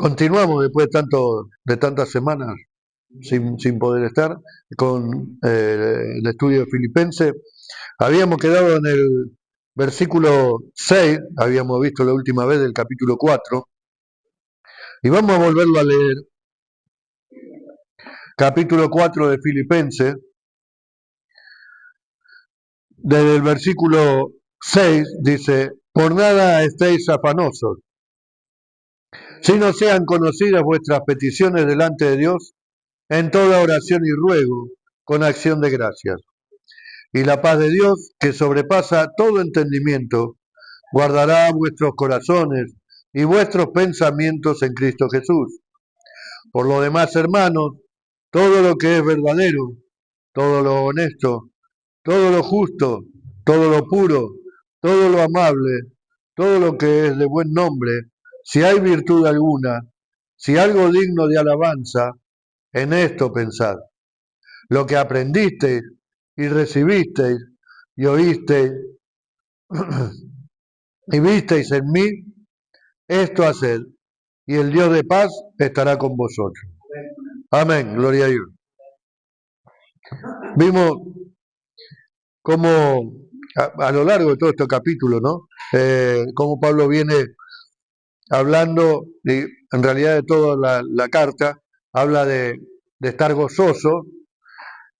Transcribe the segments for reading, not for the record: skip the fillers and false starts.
Continuamos después de tantas semanas sin poder estar con el estudio de Filipenses. Habíamos quedado en el versículo 6, habíamos visto la última vez del capítulo 4, y vamos a volverlo a leer. Capítulo 4 de Filipenses, desde el versículo 6 dice: por nada estéis afanosos, sino sean conocidas vuestras peticiones delante de Dios en toda oración y ruego, con acción de gracias. Y la paz de Dios, que sobrepasa todo entendimiento, guardará vuestros corazones y vuestros pensamientos en Cristo Jesús. Por lo demás, hermanos, todo lo que es verdadero, todo lo honesto, todo lo justo, todo lo puro, todo lo amable, todo lo que es de buen nombre, si hay virtud alguna, si algo digno de alabanza, en esto pensad. Lo que aprendisteis y recibisteis y oísteis y visteis en mí, esto haced, y el Dios de paz estará con vosotros. Amén, gloria a Dios. Vimos cómo a lo largo de todo este capítulo, ¿no? Cómo Pablo viene hablando, en realidad de toda la carta, habla de estar gozoso,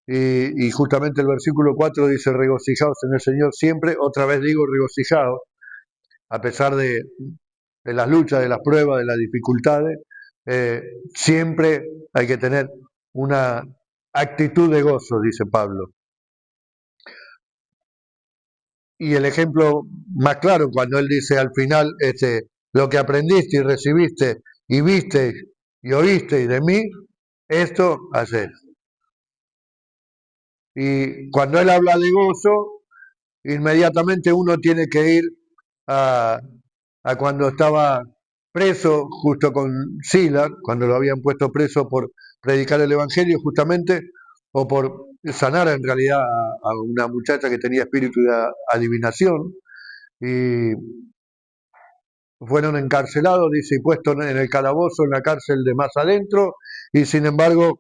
y justamente el versículo 4 dice: regocijaos en el Señor siempre. Otra vez digo regocijaos, a pesar de las luchas, de las pruebas, de las dificultades, siempre hay que tener una actitud de gozo, dice Pablo. Y el ejemplo más claro, cuando él dice al final, lo que aprendiste y recibiste y viste y oíste de mí, esto haced. Y cuando él habla de gozo, inmediatamente uno tiene que ir a cuando estaba preso, justo con Silas, cuando lo habían puesto preso por predicar el Evangelio justamente, o por sanar en realidad a una muchacha que tenía espíritu de adivinación, y fueron encarcelados, dice, y puestos en el calabozo, en la cárcel de más adentro, y sin embargo,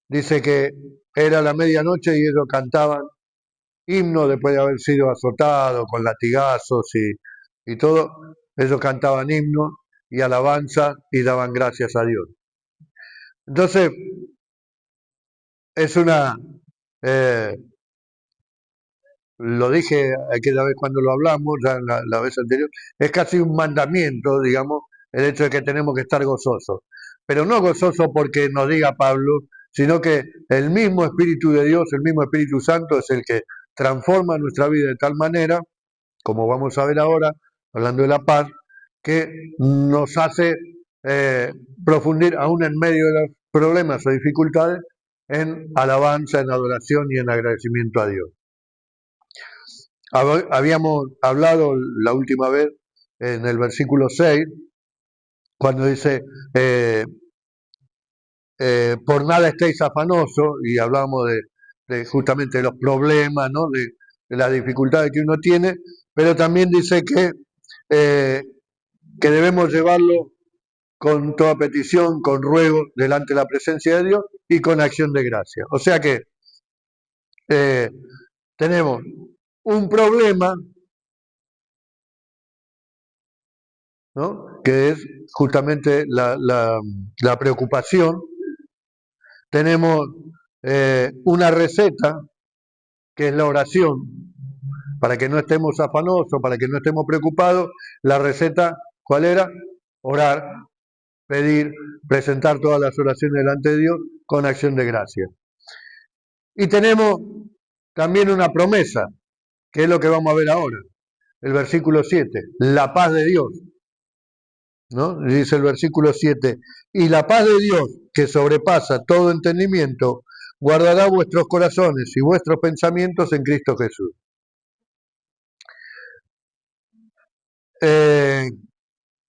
dice que era la medianoche y ellos cantaban himnos después de haber sido azotados con latigazos y todo. Ellos cantaban himnos y alabanza y daban gracias a Dios. Entonces, es una, eh, lo dije aquella vez cuando lo hablamos, ya la vez anterior, es casi un mandamiento, digamos, el hecho de que tenemos que estar gozosos. Pero no gozosos porque nos diga Pablo, sino que el mismo Espíritu de Dios, el mismo Espíritu Santo es el que transforma nuestra vida de tal manera, como vamos a ver ahora, hablando de la paz, que nos hace profundir aún en medio de los problemas o dificultades en alabanza, en adoración y en agradecimiento a Dios. Habíamos hablado la última vez en el versículo 6, cuando dice, por nada estéis afanosos, y hablamos de justamente de los problemas, ¿no? de las dificultades que uno tiene, pero también dice que debemos llevarlo con toda petición, con ruego, delante de la presencia de Dios y con acción de gracia. O sea que tenemos un problema, ¿no? Que es justamente la preocupación. Tenemos una receta, que es la oración, para que no estemos afanosos, para que no estemos preocupados. La receta, ¿cuál era? Orar, pedir, presentar todas las oraciones delante de Dios con acción de gracia. Y tenemos también una promesa, que es lo que vamos a ver ahora. El versículo 7, la paz de Dios, ¿no? Dice el versículo 7, y la paz de Dios, que sobrepasa todo entendimiento, guardará vuestros corazones y vuestros pensamientos en Cristo Jesús.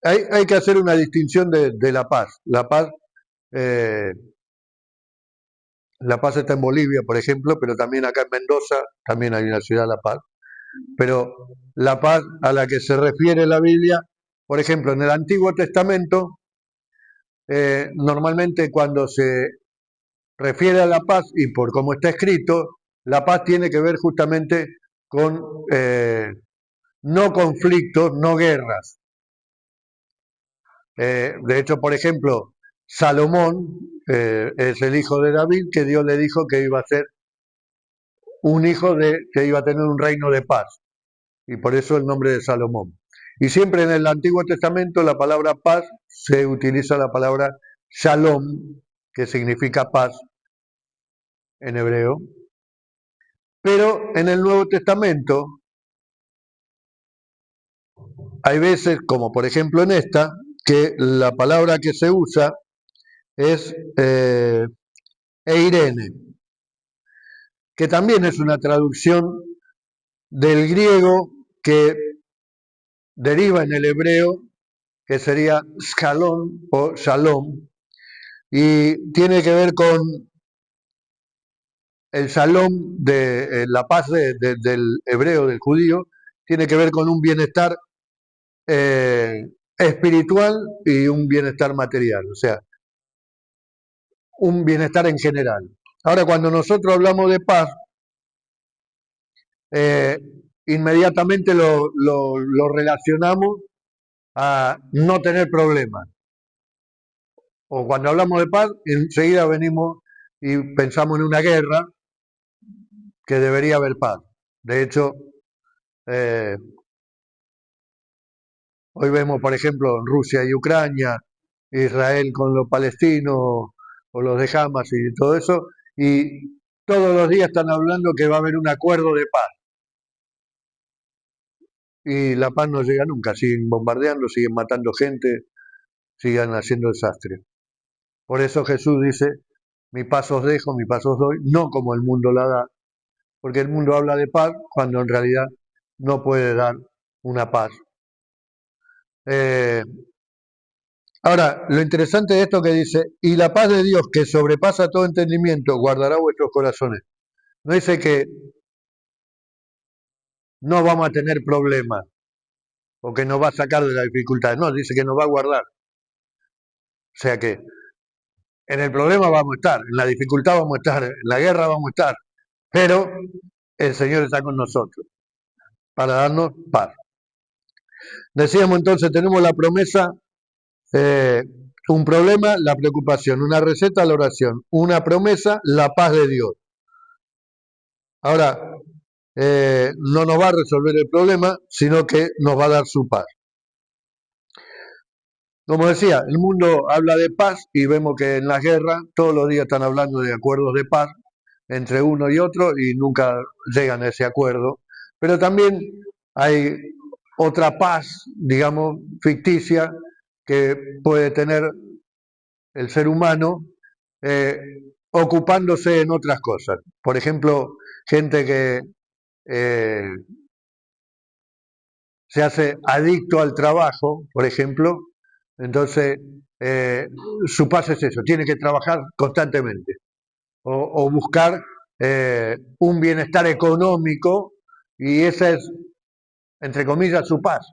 Hay que hacer una distinción de la paz. La paz está en Bolivia, por ejemplo, pero también acá en Mendoza, también hay una ciudad, La Paz. Pero la paz a la que se refiere la Biblia, por ejemplo, en el Antiguo Testamento, normalmente cuando se refiere a la paz y por cómo está escrito, la paz tiene que ver justamente con no conflictos, no guerras. De hecho, por ejemplo, Salomón es el hijo de David, que Dios le dijo que iba a ser un hijo que iba a tener un reino de paz, y por eso el nombre de Salomón. Y siempre en el Antiguo Testamento la palabra paz se utiliza la palabra shalom, que significa paz en hebreo. Pero en el Nuevo Testamento hay veces, como por ejemplo en esta, que la palabra que se usa es eirene, que también es una traducción del griego que deriva en el hebreo, que sería shalom o shalom, y tiene que ver con el shalom de la paz del hebreo, del judío, tiene que ver con un bienestar espiritual y un bienestar material, o sea, un bienestar en general. Ahora, cuando nosotros hablamos de paz, eh, inmediatamente lo relacionamos a no tener problemas. O cuando hablamos de paz, enseguida venimos y pensamos en una guerra que debería haber paz. De hecho, eh, hoy vemos, por ejemplo, Rusia y Ucrania, Israel con los palestinos o los de Hamas y todo eso, y todos los días están hablando que va a haber un acuerdo de paz. Y la paz no llega nunca, siguen bombardeando, siguen matando gente, siguen haciendo desastre. Por eso Jesús dice, mi paz os dejo, mi paz os doy, no como el mundo la da, porque el mundo habla de paz cuando en realidad no puede dar una paz. Eh, Ahora, lo interesante de esto que dice, y la paz de Dios que sobrepasa todo entendimiento, guardará vuestros corazones. No dice que no vamos a tener problemas o que nos va a sacar de la dificultad, no, dice que nos va a guardar. O sea que en el problema vamos a estar, en la dificultad vamos a estar, en la guerra vamos a estar, pero el Señor está con nosotros para darnos paz. Decíamos entonces, tenemos la promesa, eh, un problema, la preocupación, una receta, la oración, una promesa, la paz de Dios. Ahora, no nos va a resolver el problema, sino que nos va a dar su paz. Como decía, el mundo habla de paz y vemos que en las guerras todos los días están hablando de acuerdos de paz entre uno y otro y nunca llegan a ese acuerdo. Pero también hay otra paz, digamos, ficticia que puede tener el ser humano eh, ocupándose en otras cosas. Por ejemplo, gente que eh, se hace adicto al trabajo, por ejemplo, entonces su paz es eso, tiene que trabajar constantemente o buscar un bienestar económico y esa es, entre comillas, su paz,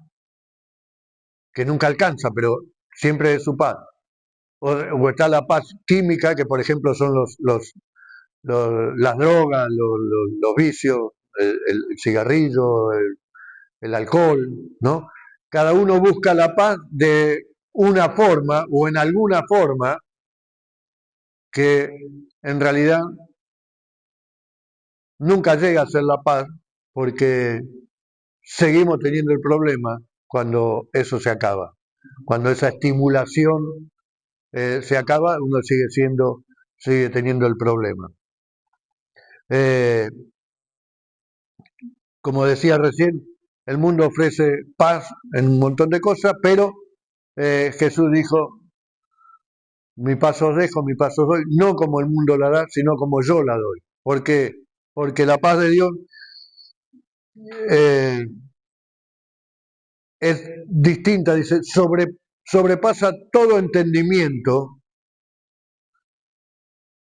que nunca alcanza, pero siempre es su paz. O está la paz química, que por ejemplo son las drogas, los vicios, el cigarrillo, el alcohol, ¿no? Cada uno busca la paz de una forma o en alguna forma que en realidad nunca llega a ser la paz porque seguimos teniendo el problema cuando eso se acaba. Cuando esa estimulación se acaba, uno sigue teniendo el problema. Eh, Como decía recién, el mundo ofrece paz en un montón de cosas, pero Jesús dijo, mi paz os dejo, mi paz os doy, no como el mundo la da, sino como yo la doy. ¿Por qué? Porque la paz de Dios eh, es distinta, dice, sobrepasa todo entendimiento,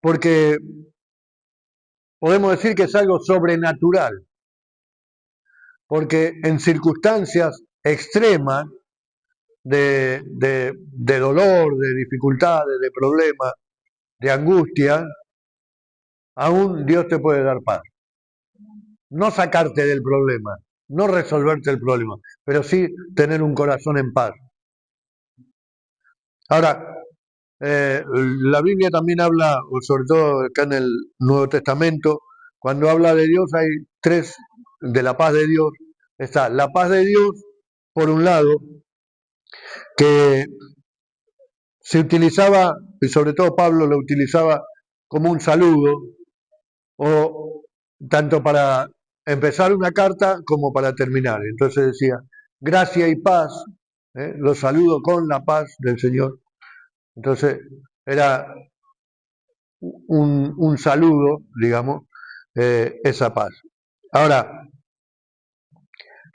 porque podemos decir que es algo sobrenatural, porque en circunstancias extremas de dolor, de dificultades, de problemas, de angustia, aún Dios te puede dar paz. No sacarte del problema, no resolverte el problema, pero sí tener un corazón en paz. Ahora, la Biblia también habla, o sobre todo acá en el Nuevo Testamento, cuando habla de Dios hay tres, de la paz de Dios. Está la paz de Dios, por un lado, que se utilizaba, y sobre todo Pablo lo utilizaba como un saludo, o tanto para empezar una carta como para terminar. Entonces decía, gracia y paz, los saludo con la paz del Señor. Entonces era un saludo, digamos, esa paz. Ahora,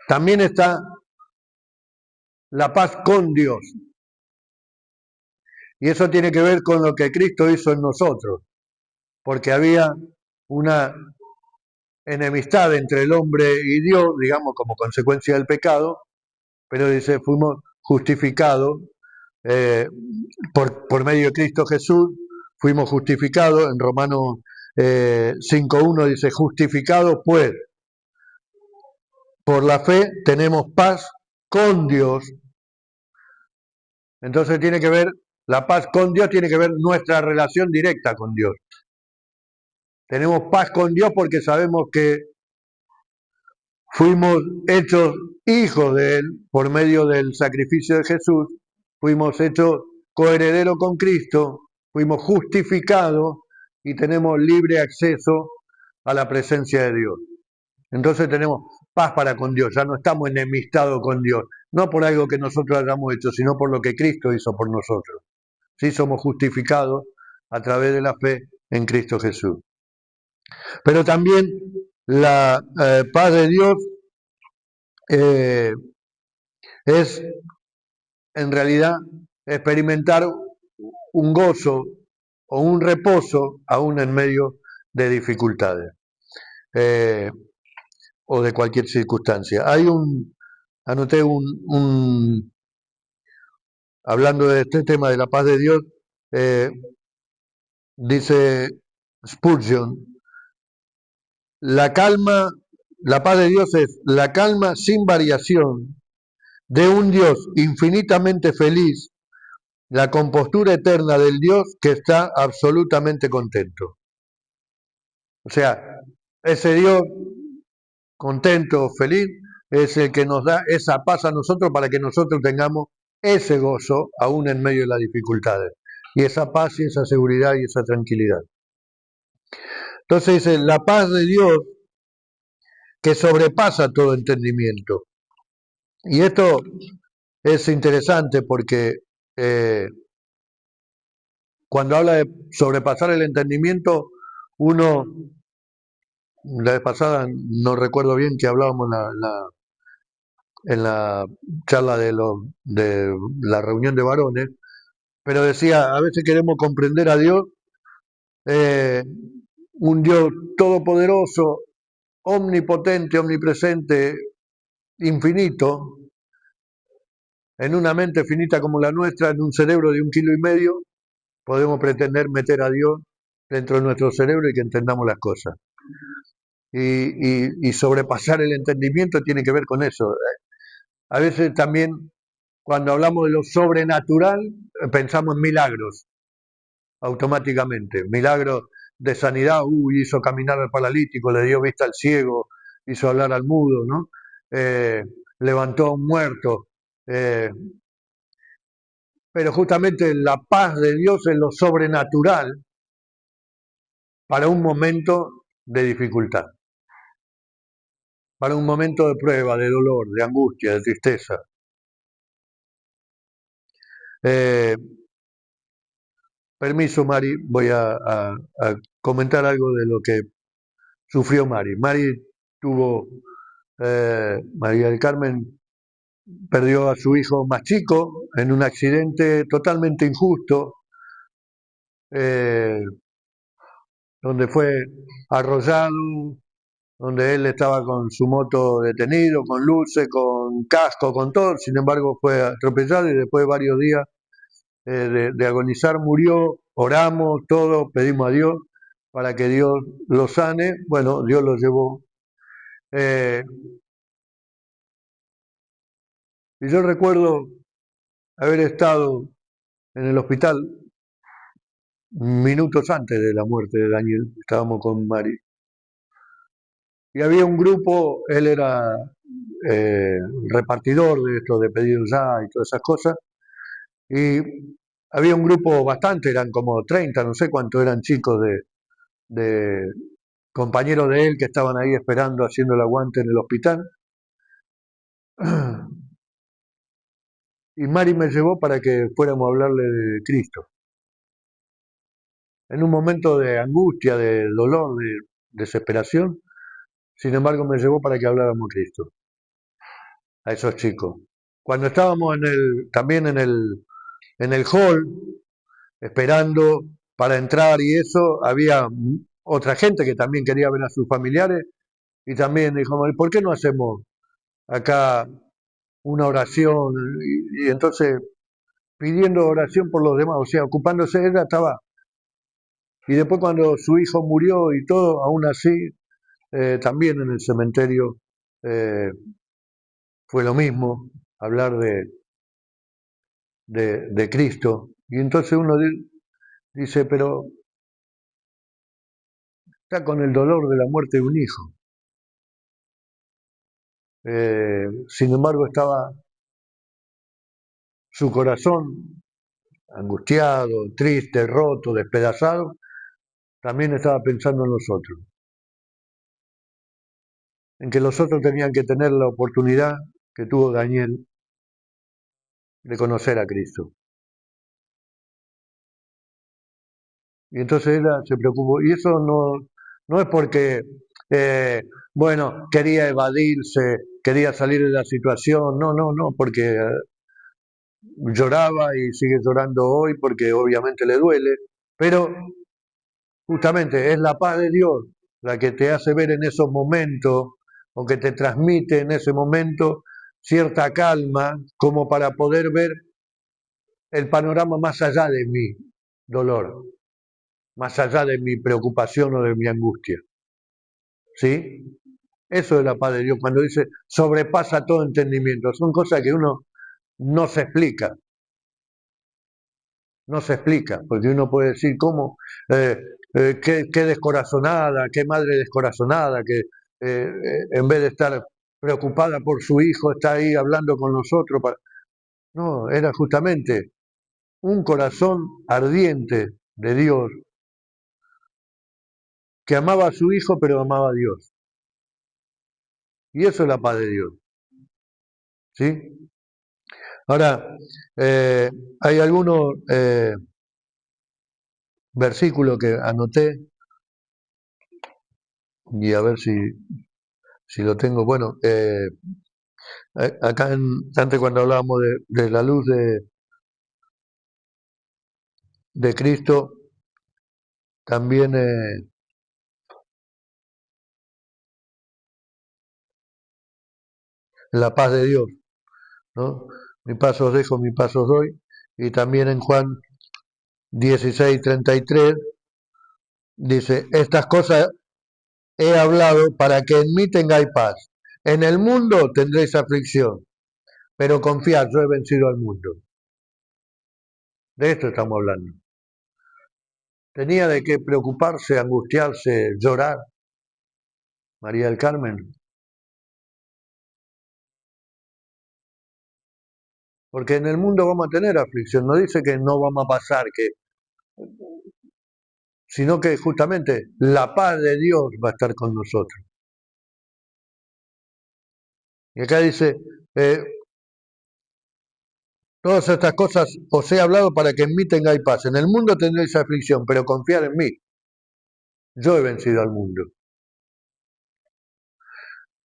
también está la paz con Dios. Y eso tiene que ver con lo que Cristo hizo en nosotros, porque había una enemistad entre el hombre y Dios, digamos, como consecuencia del pecado, pero dice, fuimos justificados por medio de Cristo Jesús, fuimos justificados, en Romanos 5.1 dice, justificados pues, por la fe tenemos paz con Dios. Entonces tiene que ver, la paz con Dios tiene que ver nuestra relación directa con Dios. Tenemos paz con Dios porque sabemos que fuimos hechos hijos de Él por medio del sacrificio de Jesús, fuimos hechos coherederos con Cristo, fuimos justificados y tenemos libre acceso a la presencia de Dios. Entonces tenemos paz para con Dios, ya no estamos enemistados con Dios, no por algo que nosotros hayamos hecho, sino por lo que Cristo hizo por nosotros. Sí somos justificados a través de la fe en Cristo Jesús. Pero también la paz de Dios es en realidad experimentar un gozo o un reposo aún en medio de dificultades o de cualquier circunstancia. Anoté hablando de este tema de la paz de Dios, dice Spurgeon, la calma, la paz de Dios es la calma sin variación de un Dios infinitamente feliz, la compostura eterna del Dios que está absolutamente contento. O sea, ese Dios contento, feliz, es el que nos da esa paz a nosotros para que nosotros tengamos ese gozo aún en medio de las dificultades. Y esa paz y esa seguridad y esa tranquilidad. Entonces dice, la paz de Dios que sobrepasa todo entendimiento. Y esto es interesante porque cuando habla de sobrepasar el entendimiento, uno, la vez pasada no recuerdo bien que hablábamos en la charla de la reunión de varones, pero decía, a veces queremos comprender a Dios, un Dios todopoderoso, omnipotente, omnipresente, infinito, en una mente finita como la nuestra, en un cerebro de 1,5 kilos, podemos pretender meter a Dios dentro de nuestro cerebro y que entendamos las cosas. Y sobrepasar el entendimiento tiene que ver con eso. A veces también, cuando hablamos de lo sobrenatural, pensamos en milagros, automáticamente. Milagros de sanidad, hizo caminar al paralítico, le dio vista al ciego, hizo hablar al mudo, ¿no? Levantó a un muerto. Pero justamente la paz de Dios es lo sobrenatural para un momento de dificultad, para un momento de prueba, de dolor, de angustia, de tristeza. Permiso, Mari, voy a comentar algo de lo que sufrió Mari. Mari tuvo, María del Carmen perdió a su hijo más chico en un accidente totalmente injusto, donde fue arrollado, donde él estaba con su moto detenido, con luces, con casco, con todo, sin embargo fue atropellado y después de varios días de agonizar murió, oramos, todo, pedimos a Dios para que Dios lo sane, bueno, Dios lo llevó. Eh, y yo recuerdo haber estado en el hospital minutos antes de la muerte de Daniel, estábamos con Mari. Y había un grupo, él era repartidor de esto de pedidos ya y todas esas cosas, y había un grupo bastante, eran como 30, no sé cuántos eran chicos de compañeros de él que estaban ahí esperando, haciendo el aguante en el hospital. Y Mari me llevó para que fuéramos a hablarle de Cristo. En un momento de angustia, de dolor, de desesperación, sin embargo me llevó para que habláramos de Cristo, a esos chicos. Cuando estábamos también en el hall, esperando para entrar y eso, había otra gente que también quería ver a sus familiares y también dijo, ¿por qué no hacemos acá una oración? Y entonces pidiendo oración por los demás, o sea, ocupándose, ella estaba. Y después cuando su hijo murió y todo, aún así, también en el cementerio eh, fue lo mismo, hablar de Cristo. Y entonces uno dice, pero está con el dolor de la muerte de un hijo. Sin embargo, estaba su corazón angustiado, triste, roto, despedazado, también estaba pensando en nosotros, en que los otros tenían que tener la oportunidad que tuvo Daniel de conocer a Cristo. Y entonces ella se preocupó. Y eso no es porque, bueno, quería evadirse, quería salir de la situación. No, porque lloraba y sigue llorando hoy porque obviamente le duele. Pero justamente es la paz de Dios la que te hace ver en esos momentos o que te transmite en ese momento cierta calma como para poder ver el panorama más allá de mi dolor, más allá de mi preocupación o de mi angustia. ¿Sí? Eso es la paz de Dios, cuando dice sobrepasa todo entendimiento. Son cosas que uno no se explica, no se explica, porque uno puede decir cómo, qué descorazonada, qué madre descorazonada, que en vez de estar preocupada por su hijo, está ahí hablando con nosotros. No, era justamente un corazón ardiente de Dios, que amaba a su hijo, pero amaba a Dios. Y eso es la paz de Dios. ¿Sí? Ahora, eh, hay algunos versículos que anoté y a ver si lo tengo. Bueno, acá antes cuando hablábamos de la luz de Cristo, también la paz de Dios, ¿no? Mi paso os dejo, mi paso os doy. Y también en Juan 16:33 dice, estas cosas he hablado para que en mí tengáis paz. En el mundo tendréis aflicción, pero confiad, yo he vencido al mundo. De esto estamos hablando. Tenía de qué preocuparse, angustiarse, llorar María del Carmen, porque en el mundo vamos a tener aflicción, no dice que no vamos a pasar, sino que justamente la paz de Dios va a estar con nosotros. Y acá dice, eh, todas estas cosas os he hablado para que en mí tengáis paz. En el mundo tendréis aflicción, pero confiad en mí. Yo he vencido al mundo.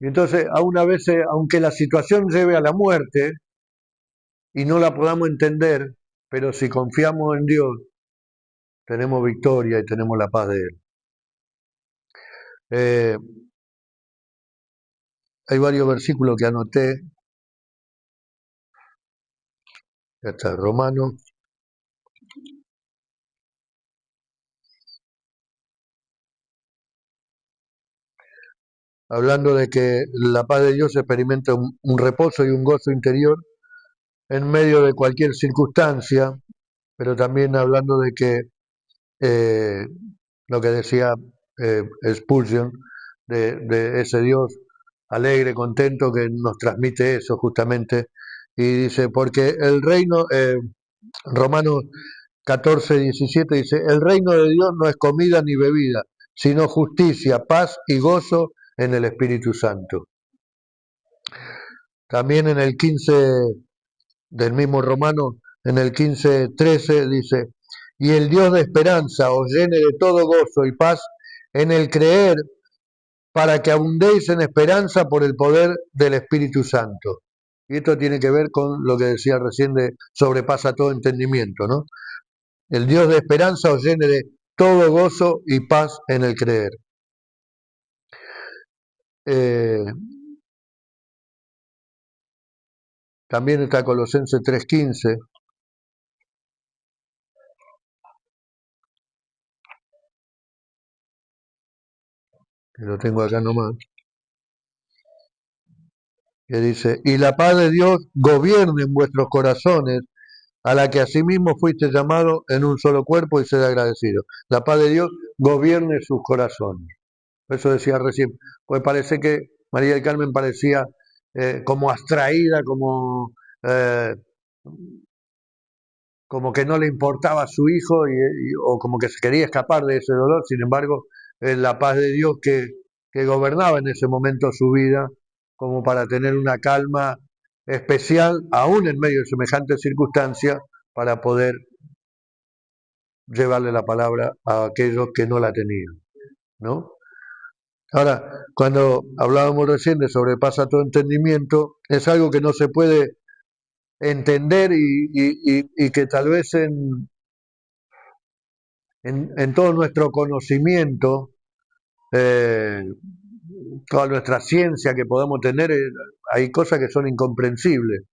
Y entonces, aún a veces, aunque la situación lleve a la muerte y no la podamos entender, pero si confiamos en Dios, tenemos victoria y tenemos la paz de Él. Eh, hay varios versículos que anoté. Ya está, Romanos. Hablando de que la paz de Dios experimenta un reposo y un gozo interior en medio de cualquier circunstancia, pero también hablando de que eh, lo que decía Spurgeon, de ese Dios alegre, contento, que nos transmite eso justamente, y dice, porque el reino, Romanos 14:17 dice, el reino de Dios no es comida ni bebida, sino justicia, paz y gozo en el Espíritu Santo. También en el 15 del mismo Romano, en el 15:13 dice, y el Dios de esperanza os llene de todo gozo y paz en el creer, para que abundéis en esperanza por el poder del Espíritu Santo. Y esto tiene que ver con lo que decía recién de sobrepasa todo entendimiento, ¿no? El Dios de esperanza os llene de todo gozo y paz en el creer. Eh, También está Colosenses 3:15, que lo tengo acá nomás, que dice, y la paz de Dios gobierne en vuestros corazones, a la que asimismo fuiste llamado en un solo cuerpo y sed agradecido. La paz de Dios gobierne sus corazones. Eso decía recién, pues parece que María del Carmen parecía como abstraída, eh, como que no le importaba a su hijo o como que se quería escapar de ese dolor. Sin embargo, la paz de Dios que gobernaba en ese momento su vida, como para tener una calma especial, aún en medio de semejantes circunstancias, para poder llevarle la palabra a aquellos que no la tenían, ¿no? Ahora, cuando hablábamos recién de sobrepasa todo entendimiento, es algo que no se puede entender y que tal vez en todo nuestro conocimiento, eh, toda nuestra ciencia que podamos tener, hay cosas que son incomprensibles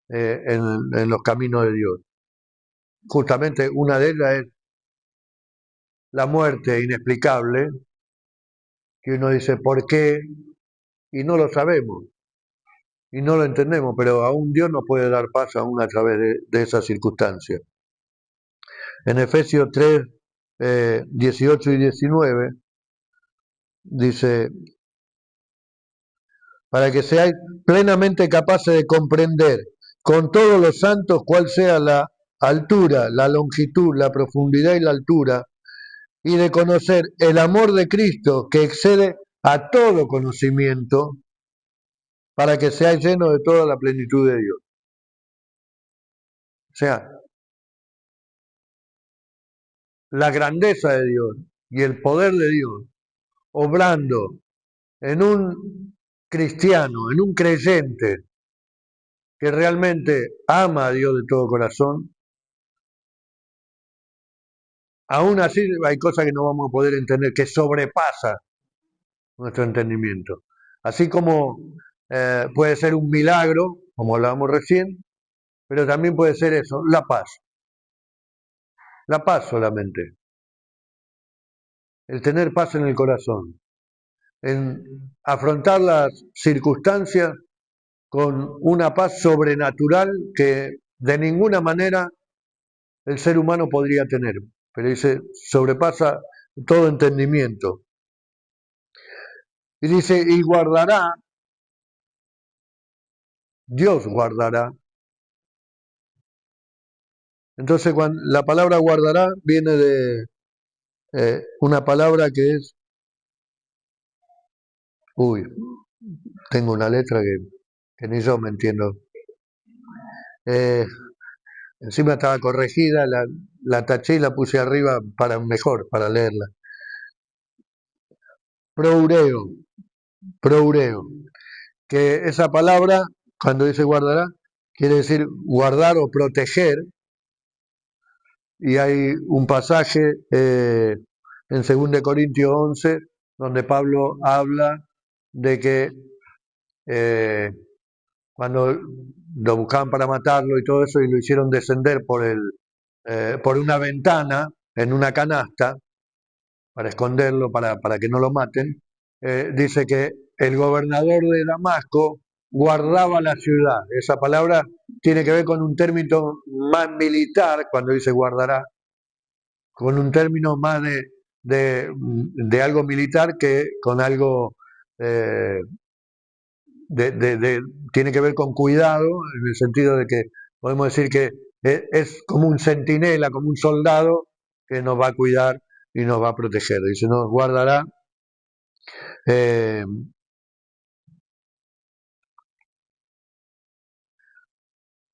en los caminos de Dios. Justamente una de ellas es la muerte inexplicable, que uno dice, ¿por qué? Y no lo sabemos, y no lo entendemos, pero aún Dios nos puede dar paz aún a través de esas circunstancias. En Efesios 3, 18 y 19, dice, para que seáis plenamente capaces de comprender con todos los santos cuál sea la altura, la longitud, la profundidad y la altura, y de conocer el amor de Cristo que excede a todo conocimiento, para que seáis llenos de toda la plenitud de Dios. O sea, la grandeza de Dios y el poder de Dios obrando en un cristiano, en un creyente que realmente ama a Dios de todo corazón, aún así hay cosas que no vamos a poder entender, que sobrepasa nuestro entendimiento. Así como puede ser un milagro, como hablábamos recién, pero también puede ser eso, la paz solamente, el tener paz en el corazón, en afrontar las circunstancias con una paz sobrenatural que de ninguna manera el ser humano podría tener. Pero dice, sobrepasa todo entendimiento. Y dice, y guardará, Dios guardará. Entonces, cuando la palabra guardará viene de una palabra que es, uy, tengo una letra que ni yo me entiendo. Eh, Encima estaba corregida, la taché y la puse arriba para mejor, para leerla. Proureo, proureo. Que esa palabra, cuando dice guardará, quiere decir guardar o proteger. Y hay un pasaje en 2 Corintios 11 donde Pablo habla de que eh, cuando lo buscaban para matarlo y todo eso, y lo hicieron descender por una ventana en una canasta para esconderlo, para que no lo maten, dice que el gobernador de Damasco guardaba la ciudad. Esa palabra tiene que ver con un término más militar, cuando dice guardará, con un término más de algo militar que con algo eh, tiene que ver con cuidado, en el sentido de que podemos decir que es como un centinela, como un soldado que nos va a cuidar y nos va a proteger. Dice, nos guardará, eh,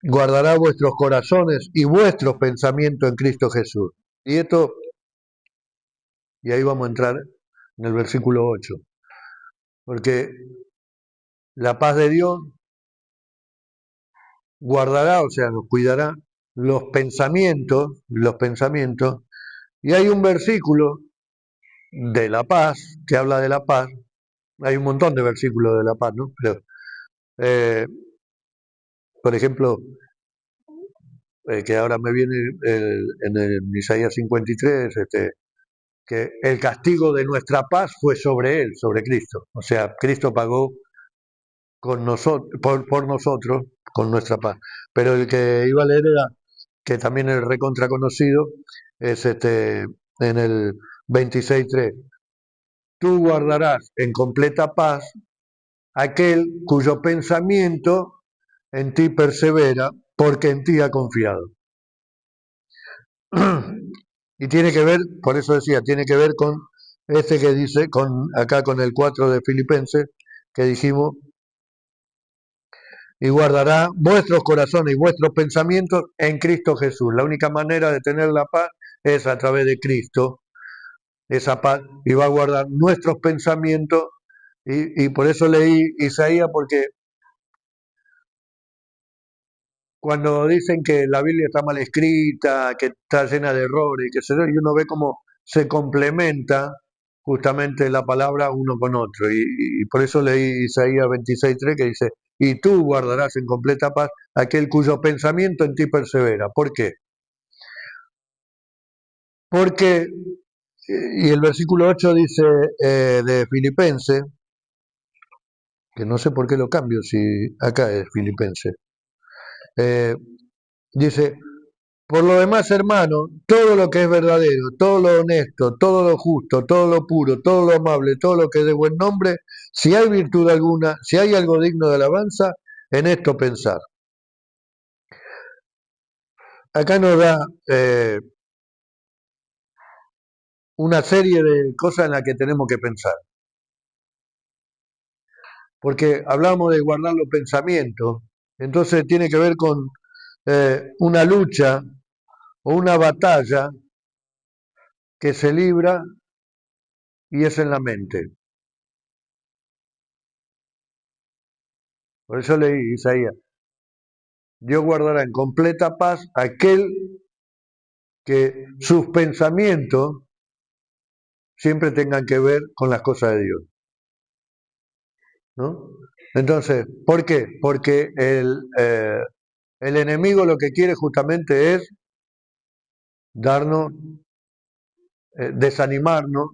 guardará vuestros corazones y vuestros pensamientos en Cristo Jesús. Y esto, y ahí vamos a entrar en el versículo 8, porque la paz de Dios guardará, o sea, nos cuidará los pensamientos, y hay un versículo de la paz que habla de la paz, hay un montón de versículos de la paz, ¿no? Pero, eh, por ejemplo, que ahora me viene en el Isaías 53, que el castigo de nuestra paz fue sobre él, sobre Cristo. O sea, Cristo pagó con nosotros, por nosotros, con nuestra paz. Pero el que iba a leer era, que también es recontra conocido, es en el 26.3. Tú guardarás en completa paz aquel cuyo pensamiento en ti persevera, porque en ti ha confiado. Y tiene que ver, por eso decía, tiene que ver con este que dice, acá con el 4 de Filipenses, que dijimos, y guardará vuestros corazones y vuestros pensamientos en Cristo Jesús. La única manera de tener la paz es a través de Cristo, esa paz, y va a guardar nuestros pensamientos, y por eso leí Isaías, porque cuando dicen que la Biblia está mal escrita, que está llena de errores, que se y uno ve cómo se complementa justamente la palabra uno con otro. Y por eso leí Isaías 26.3 que dice, y tú guardarás en completa paz aquel cuyo pensamiento en ti persevera. ¿Por qué? Porque, y el versículo 8 dice de Filipenses, que no sé por qué lo cambio si acá es Filipenses, eh, dice, por lo demás, hermano, todo lo que es verdadero, todo lo honesto, todo lo justo, todo lo puro, todo lo amable, todo lo que es de buen nombre, si hay virtud alguna, si hay algo digno de alabanza, en esto pensar. Acá nos da una serie de cosas en las que tenemos que pensar. Porque hablamos de guardar los pensamientos, entonces tiene que ver con una lucha o una batalla que se libra y es en la mente. Por eso leí Isaías. Dios guardará en completa paz aquel que sus pensamientos siempre tengan que ver con las cosas de Dios, ¿no? Entonces, ¿por qué? Porque el enemigo lo que quiere justamente es darnos, desanimarnos,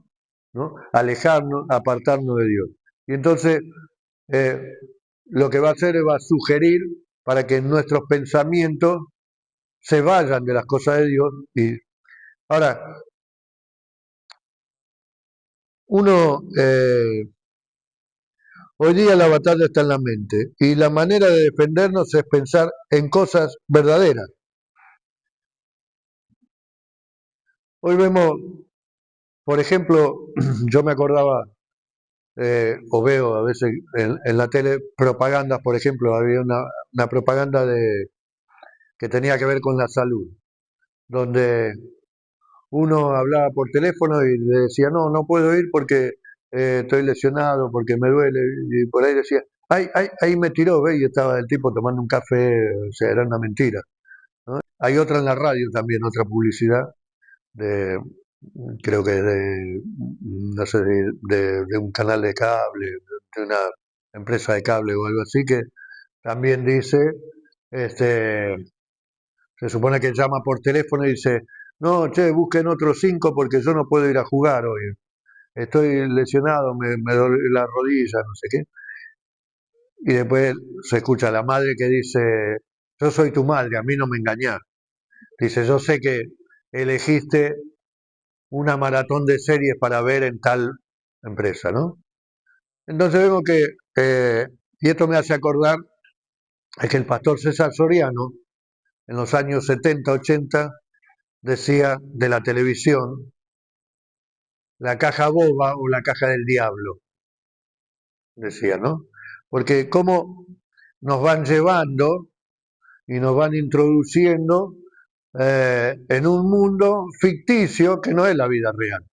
¿no? Alejarnos, apartarnos de Dios. Y entonces, eh, lo que va a hacer es va a sugerir para que nuestros pensamientos se vayan de las cosas de Dios. Y ahora, uno, hoy día la batalla está en la mente y la manera de defendernos es pensar en cosas verdaderas. Hoy vemos, por ejemplo, yo me acordaba o veo a veces en la tele propagandas, por ejemplo, había una propaganda que tenía que ver con la salud, donde uno hablaba por teléfono y le decía, no, no puedo ir porque estoy lesionado, porque me duele, y por ahí decía, ay, ay, ahí me tiró, ve, y estaba el tipo tomando un café, o sea, era una mentira, ¿no? Hay otra en la radio también, otra publicidad, de, creo que de, no sé, de un canal de cable, de una empresa de cable o algo así, que también dice, este, se supone que llama por teléfono y dice, no, che, busquen otros 5 porque yo no puedo ir a jugar hoy. Estoy lesionado, me duele la rodilla, no sé qué. Y después se escucha a la madre que dice, yo soy tu madre, a mí no me engañás. Dice, yo sé que elegiste una maratón de series para ver en tal empresa, ¿no? Entonces vemos que, y esto me hace acordar, es que el pastor César Soriano, en los años 70, 80, decía de la televisión, la caja boba o la caja del diablo, decía, ¿no? Porque cómo nos van llevando y nos van introduciendo en un mundo ficticio que no es la vida real.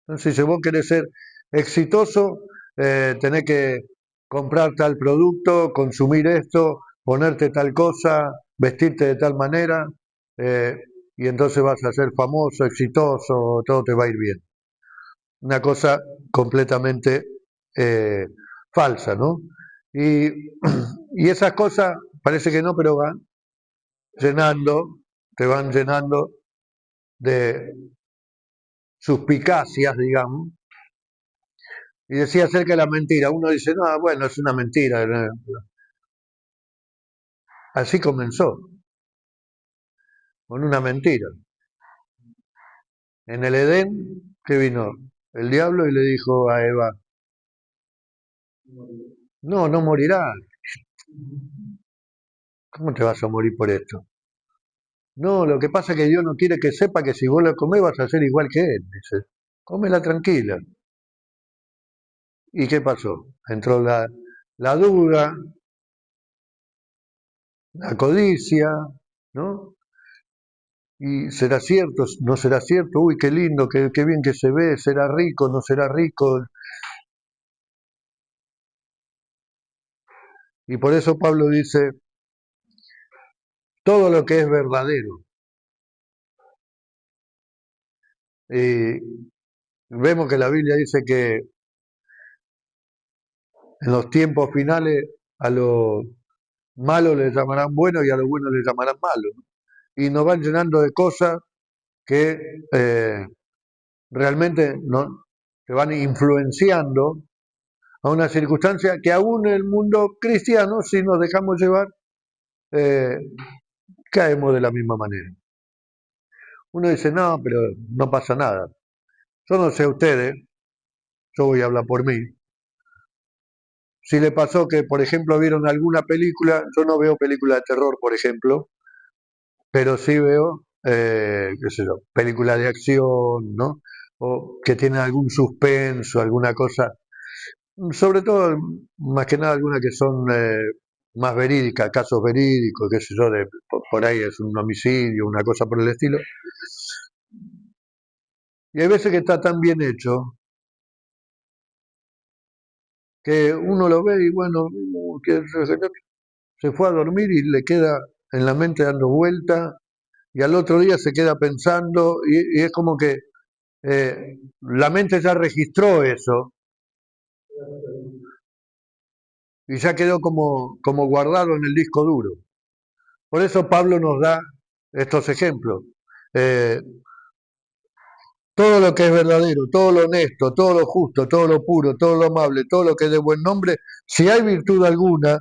Entonces, si vos querés ser exitoso, tenés que comprar tal producto, consumir esto, ponerte tal cosa, vestirte de tal manera, eh, y entonces vas a ser famoso, exitoso, todo te va a ir bien. Una cosa completamente eh, falsa, ¿no? Y, y esas cosas parece que no, pero van llenando, te van llenando de suspicacias, digamos, y decía acerca de la mentira. Uno dice, no, bueno, es una mentira. Así comenzó, con una mentira. En el Edén, que vino el diablo y le dijo a Eva, no, no morirás. ¿Cómo te vas a morir por esto? No, lo que pasa es que Dios no quiere que sepa que si vos la comés vas a ser igual que Él. Dice, cómela tranquila. ¿Y qué pasó? Entró la duda, la codicia, ¿no? Y será cierto, no será cierto, uy, qué lindo, qué bien que se ve, será rico, no será rico. Y por eso Pablo dice, todo lo que es verdadero. Y vemos que la Biblia dice que en los tiempos finales a lo malo le llamarán bueno y a lo bueno le llamarán malo, ¿no? Y nos van llenando de cosas que realmente no, te van influenciando a una circunstancia que aún en el mundo cristiano, si nos dejamos llevar, eh, caemos de la misma manera. Uno dice, no, pero no pasa nada. Yo no sé a ustedes, yo voy a hablar por mí. Si le pasó que, por ejemplo, vieron alguna película, yo no veo películas de terror, por ejemplo, pero sí veo, qué sé yo, películas de acción, ¿no? O que tienen algún suspenso, alguna cosa, sobre todo, más que nada, algunas que son más verídicas, casos verídicos, qué sé yo, por ahí es un homicidio, una cosa por el estilo. Y hay veces que está tan bien hecho que uno lo ve y bueno, que se fue a dormir y le queda en la mente dando vuelta y al otro día se queda pensando y es como que la mente ya registró eso y ya quedó como guardado en el disco duro. Por eso Pablo nos da estos ejemplos. Eh, todo lo que es verdadero, todo lo honesto, todo lo justo, todo lo puro, todo lo amable, todo lo que es de buen nombre, si hay virtud alguna,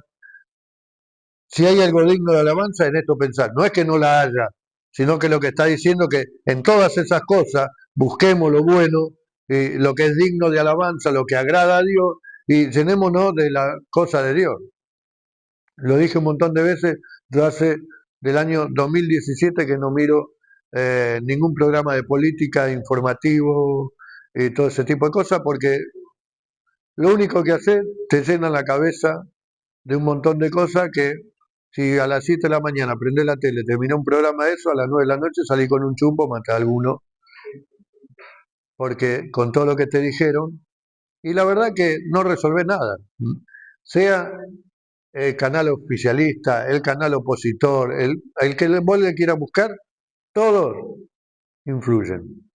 si hay algo digno de alabanza, en esto pensar. No es que no la haya, sino que lo que está diciendo que en todas esas cosas busquemos lo bueno, lo que es digno de alabanza, lo que agrada a Dios, y llenémonos de la cosa de Dios. Lo dije un montón de veces, yo hace del año 2017 que no miro ningún programa de política informativo y todo ese tipo de cosas, porque lo único que hace te llena la cabeza de un montón de cosas que si a las 7 de la mañana prendés la tele, terminó un programa de eso, a las 9 de la noche salí con un chumbo, maté a alguno, porque con todo lo que te dijeron, y la verdad que no resolvés nada. Sea el canal oficialista, el canal opositor, el que vos le quiera buscar, todos influyen.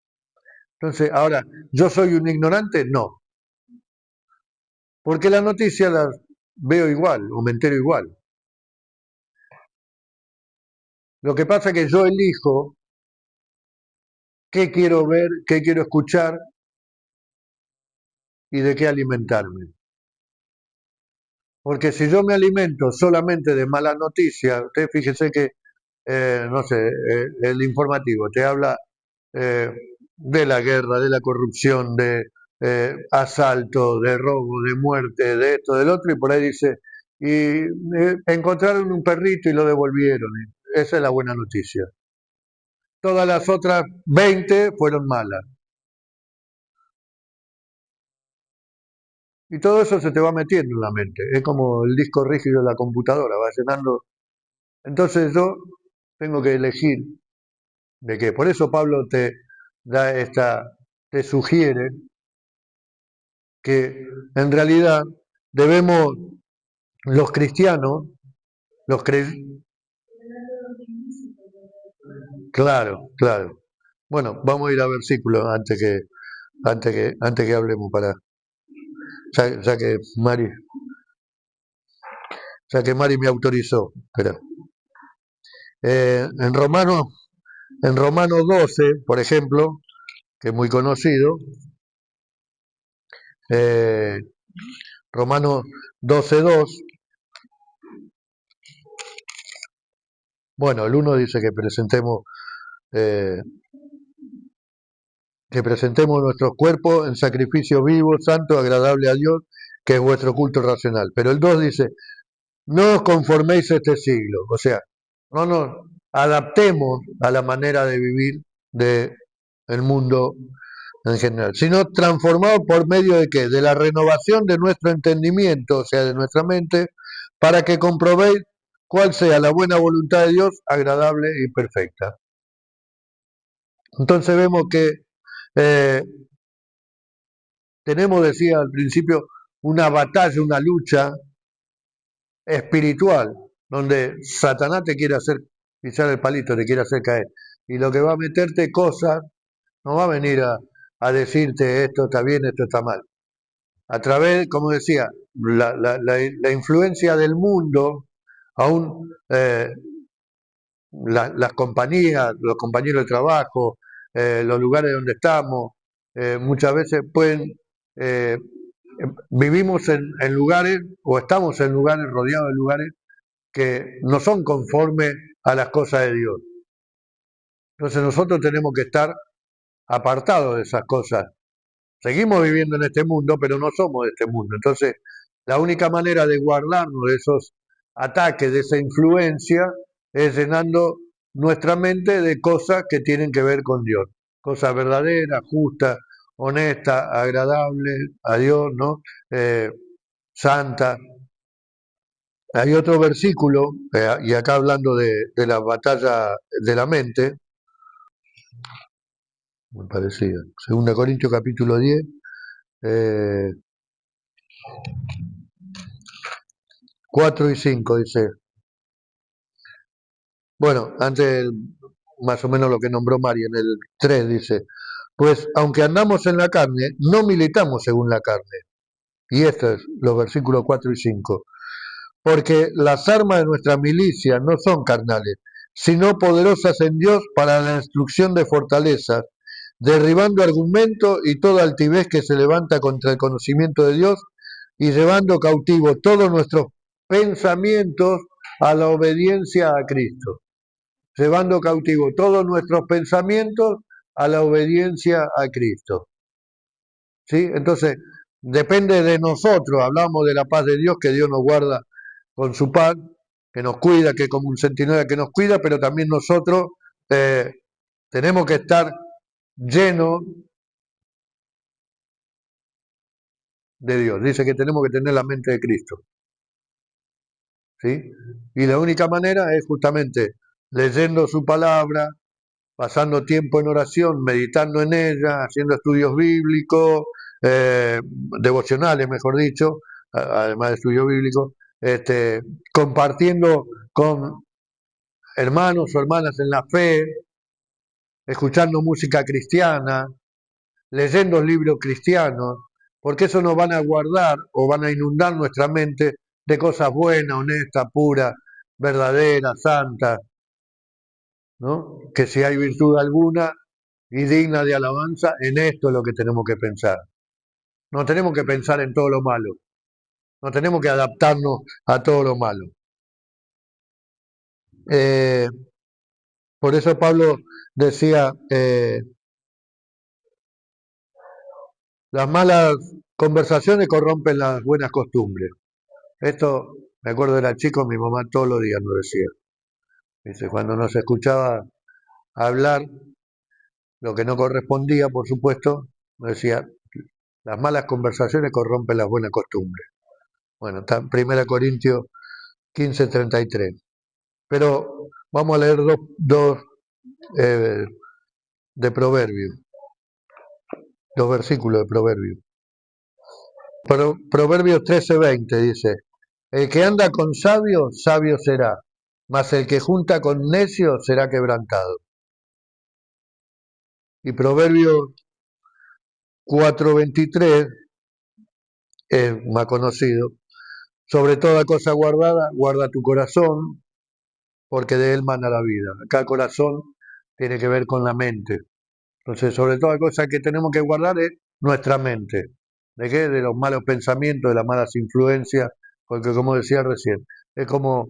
Entonces, ahora, ¿yo soy un ignorante? No, porque las noticias veo igual o me entero igual. Lo que pasa es que yo elijo qué quiero ver, qué quiero escuchar y de qué alimentarme. Porque si yo me alimento solamente de malas noticias, usted fíjese que, no sé, el informativo te habla eh, de la guerra, de la corrupción, de asalto, de robo, de muerte, de esto, del otro, y por ahí dice, y encontraron un perrito y lo devolvieron. Esa es la buena noticia. Todas las otras 20 fueron malas. Y todo eso se te va metiendo en la mente. Es como el disco rígido de la computadora, va llenando. Entonces yo tengo que elegir de qué. Por eso Pablo te da te sugiere que en realidad debemos, los cristianos, los cre- claro, claro. Bueno, vamos a ir a versículos antes que hablemos ya que Mari, ya que Mari me autorizó. Espera. En Romanos 12, por ejemplo, que es muy conocido, eh, Romanos 12:2, bueno, el uno dice eh, que presentemos nuestros cuerpos en sacrificio vivo, santo, agradable a Dios, que es vuestro culto racional. Pero el 2 dice, no os conforméis a este siglo, o sea, no nos adaptemos a la manera de vivir del mundo en general, sino transformados por medio de qué? De la renovación de nuestro entendimiento, o sea, de nuestra mente, para que comprobéis cuál sea la buena voluntad de Dios, agradable y perfecta. Entonces vemos que eh, tenemos, decía al principio, una batalla, una lucha espiritual, donde Satanás te quiere hacer pisar el palito, te quiere hacer caer. Y lo que va a meterte cosas, no va a venir a decirte esto está bien, esto está mal. A través, como decía, la influencia del mundo, aún las compañías, los compañeros de trabajo, los lugares donde estamos, muchas veces eh, vivimos en lugares o estamos en lugares, rodeados de lugares que no son conformes a las cosas de Dios. Entonces nosotros tenemos que estar apartados de esas cosas. Seguimos viviendo en este mundo, pero no somos de este mundo. Entonces, la única manera de guardarnos de esos ataques, de esa influencia, es llenando nuestra mente de cosas que tienen que ver con Dios. Cosas verdaderas, justas, honestas, agradables a Dios, ¿no? Santas. Hay otro versículo, y acá hablando de la batalla de la mente, muy parecida. 2 Corintios capítulo 10, eh, 4 y 5 dice, bueno, antes más o menos lo que nombró Mari en el 3 dice, pues aunque andamos en la carne, no militamos según la carne. Y estos es los versículos 4 y 5. Porque las armas de nuestra milicia no son carnales, sino poderosas en Dios para la destrucción de fortalezas, derribando argumentos y toda altivez que se levanta contra el conocimiento de Dios y llevando cautivo todos nuestros pensamientos a la obediencia a Cristo. Llevando cautivo todos nuestros pensamientos a la obediencia a Cristo. ¿Sí? Entonces, depende de nosotros, hablamos de la paz de Dios, que Dios nos guarda con su paz, que nos cuida, que es como un centinela que nos cuida, pero también nosotros eh, tenemos que estar llenos de Dios. Dice que tenemos que tener la mente de Cristo. ¿Sí? Y la única manera es justamente leyendo su palabra, pasando tiempo en oración, meditando en ella, haciendo estudios bíblicos, devocionales, mejor dicho, además de estudios bíblicos, compartiendo con hermanos o hermanas en la fe, escuchando música cristiana, leyendo libros cristianos, porque eso nos van a guardar o van a inundar nuestra mente de cosas buenas, honestas, puras, verdaderas, santas, ¿no? Que si hay virtud alguna y digna de alabanza, en esto es lo que tenemos que pensar. No tenemos que pensar en todo lo malo, no tenemos que adaptarnos a todo lo malo. Eh, por eso Pablo decía, las malas conversaciones corrompen las buenas costumbres. Esto, me acuerdo, era chico, mi mamá todos los días nos decía. Dice, cuando nos escuchaba hablar, lo que no correspondía, por supuesto, nos decía, las malas conversaciones corrompen las buenas costumbres. Bueno, está en 1 Corintios 15:33. Pero vamos a leer dos eh, de Proverbios, dos versículos de Proverbios. Proverbios 13:20 dice, el que anda con sabios, sabio será, mas el que junta con necios será quebrantado. Y Proverbios 4:23 es más conocido, sobre toda cosa guardada, guarda tu corazón, porque de él mana la vida. Acá corazón tiene que ver con la mente. Entonces, sobre toda cosa que tenemos que guardar es nuestra mente. ¿De qué? De los malos pensamientos, de las malas influencias, porque como decía recién, es como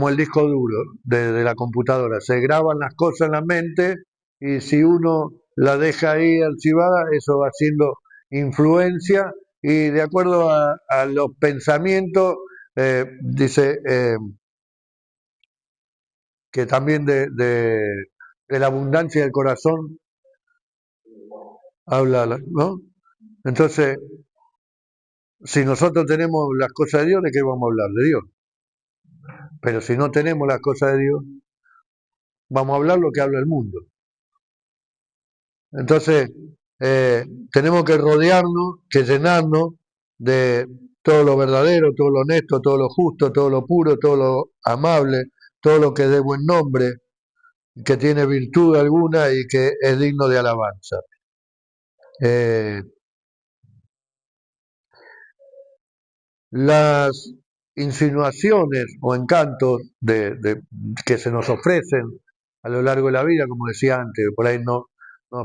el disco duro de la computadora. Se graban las cosas en la mente y si uno la deja ahí archivada, eso va siendo influencia y de acuerdo a los pensamientos, dice que también de la abundancia del corazón habla, ¿no? Entonces, si nosotros tenemos las cosas de Dios, ¿de qué vamos a hablar? De Dios. Pero si no tenemos las cosas de Dios, vamos a hablar lo que habla el mundo. Entonces, tenemos que rodearnos, que llenarnos de todo lo verdadero, todo lo honesto, todo lo justo, todo lo puro, todo lo amable, todo lo que dé buen nombre, que tiene virtud alguna y que es digno de alabanza. Eh, las insinuaciones o encantos que se nos ofrecen a lo largo de la vida, como decía antes, por ahí nos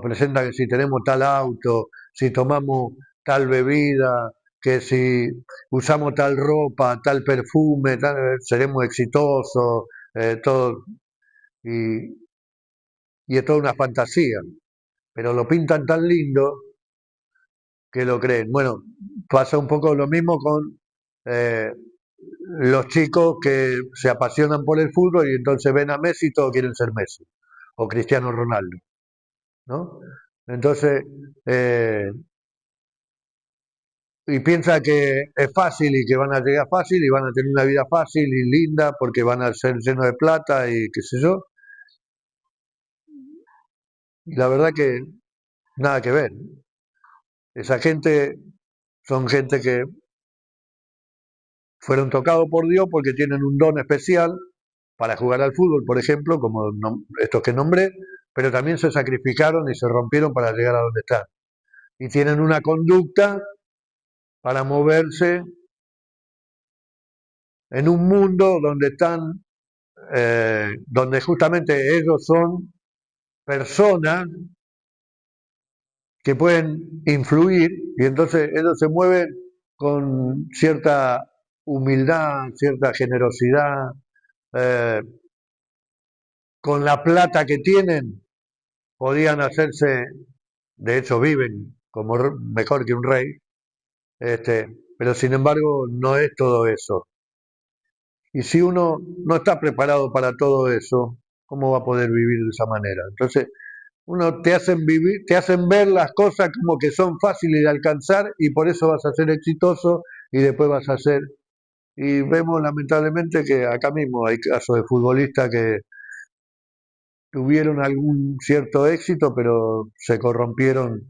presentan que si tenemos tal auto, si tomamos tal bebida, que si usamos tal ropa, tal perfume, seremos exitosos, todo, y, y es toda una fantasía, pero lo pintan tan lindo que lo creen. Bueno, pasa un poco lo mismo con los chicos que se apasionan por el fútbol y entonces ven a Messi y todos quieren ser Messi o Cristiano Ronaldo, ¿no? Entonces, y piensa que es fácil y que van a llegar fácil y van a tener una vida fácil y linda porque van a ser llenos de plata y qué sé yo. Y la verdad que nada que ver. Esa gente son gente que fueron tocados por Dios porque tienen un don especial para jugar al fútbol, por ejemplo, como estos que nombré, pero también se sacrificaron y se rompieron para llegar a donde están. Y tienen una conducta para moverse en un mundo donde están, donde justamente ellos son personas que pueden influir y entonces ellos se mueven con cierta humildad, cierta generosidad, eh, con la plata que tienen, podían hacerse, de hecho viven como mejor que un rey, pero sin embargo no es todo eso. Y si uno no está preparado para todo eso, ¿cómo va a poder vivir de esa manera? Entonces, uno te hacen vivir, te hacen ver las cosas como que son fáciles de alcanzar y por eso vas a ser exitoso y después vas a ser. Y vemos lamentablemente que acá mismo hay casos de futbolistas que tuvieron algún cierto éxito, pero se corrompieron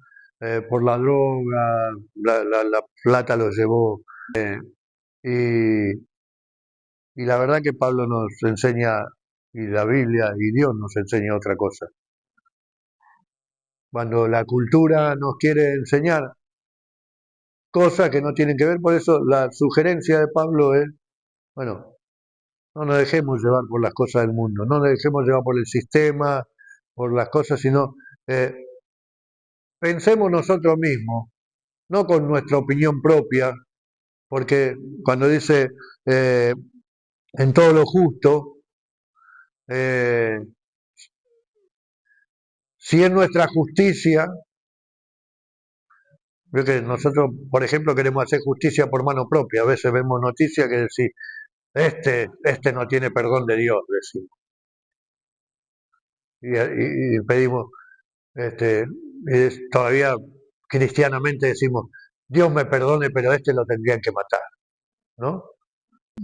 por la droga, la plata los llevó. Y, y la verdad que Pablo nos enseña, y la Biblia y Dios nos enseña otra cosa. Cuando la cultura nos quiere enseñar cosas que no tienen que ver. Por eso la sugerencia de Pablo es, bueno, no nos dejemos llevar por las cosas del mundo, no nos dejemos llevar por el sistema, por las cosas, sino eh, pensemos nosotros mismos, no con nuestra opinión propia, porque cuando dice eh, en todo lo justo, eh, si es nuestra justicia, creo que nosotros, por ejemplo, queremos hacer justicia por mano propia, a veces vemos noticias que decís, este no tiene perdón de Dios, decimos, y pedimos, todavía cristianamente decimos, Dios me perdone, pero a este lo tendrían que matar, ¿no?